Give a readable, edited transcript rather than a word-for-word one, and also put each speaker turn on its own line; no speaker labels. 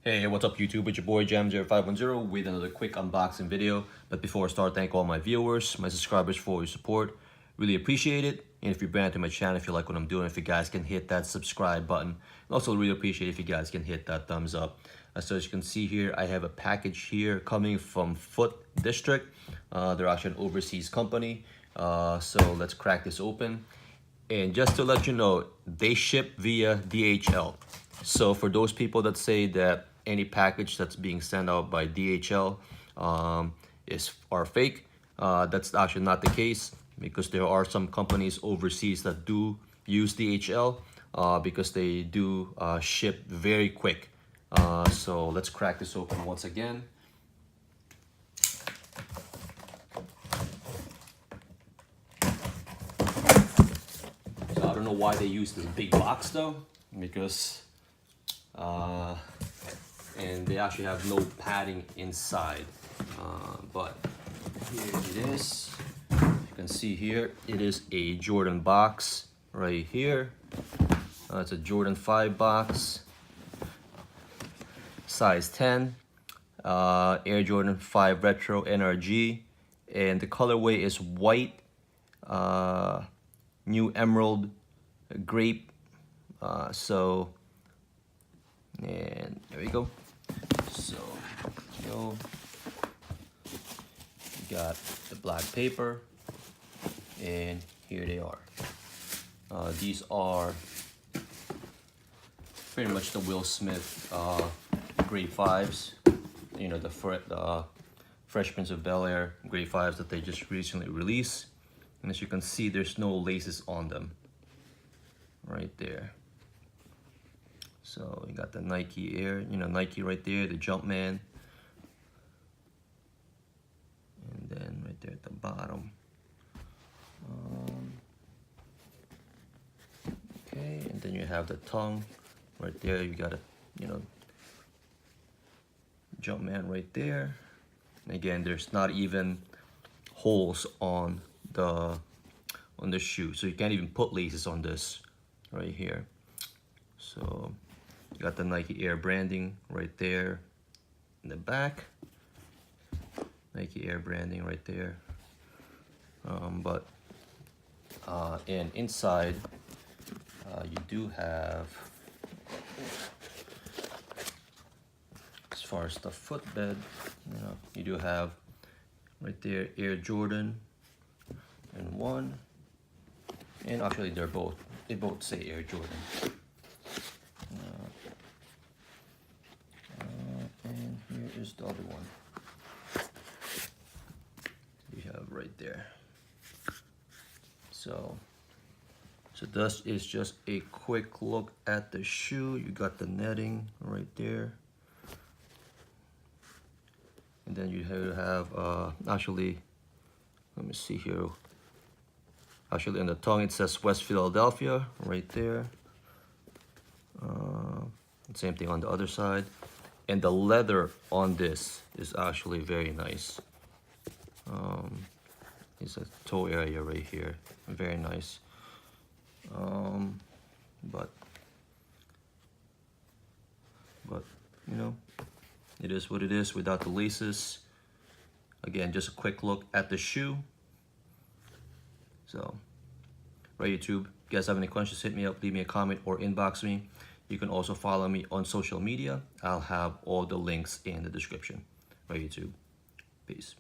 Hey, what's up YouTube? It's your boy Jam0510 with another quick unboxing video. But before I start, thank all my viewers, my subscribers for your support. Really appreciate it. And if you're brand new to my channel, if you like what I'm doing, if you guys can hit that subscribe button. And also really appreciate if you guys can hit that thumbs up. So as you can see here, I have a package here coming from Foot District. They're actually an overseas company. So let's crack this open. And just to let you know, they ship via DHL. So for those people that say that any package that's being sent out by DHL are fake, that's actually not the case, because there are some companies overseas that do use DHL because they do ship very quick. So let's crack this open once again. So I don't know why they use this big box though, because and they actually have no padding inside, but here it is. You can see here it is a Jordan box right here. It's a Jordan 5 box, size 10, Air Jordan 5 Retro NRG, and the colorway is white, new emerald, grape. And there we go. So you got the black paper, and here they are. These are pretty much the Will Smith grade 5s. You know, the Fresh Prince of Bel-Air grade 5s that they just recently released. And as you can see, there's no laces on them right there. So you got the Nike Air, you know, Nike right there, the Jumpman. And then right there at the bottom. Okay, and then you have the tongue right there. You got a, you know, Jumpman right there. And again, there's not even holes on the shoe, so you can't even put laces on this right here. So you got the Nike Air branding right there in the back. Nike Air branding right there. And inside you do have, as far as the footbed, you know, you do have right there Air Jordan and 1, and actually they both say Air Jordan. And here is the other one you have right there. So this is just a quick look at the shoe. You got the netting right there, and then you have actually, let me see here. Actually, in the tongue it says West Philadelphia right there. Same thing on the other side. And the leather on this is actually very nice. It's a toe area right here, very nice. But you know, it is what it is without the laces. Again, just a quick look at the shoe. So, right, YouTube, if you guys have any questions, hit me up, leave me a comment, or inbox me. You can also follow me on social media. I'll have all the links in the description. Right, YouTube. Peace.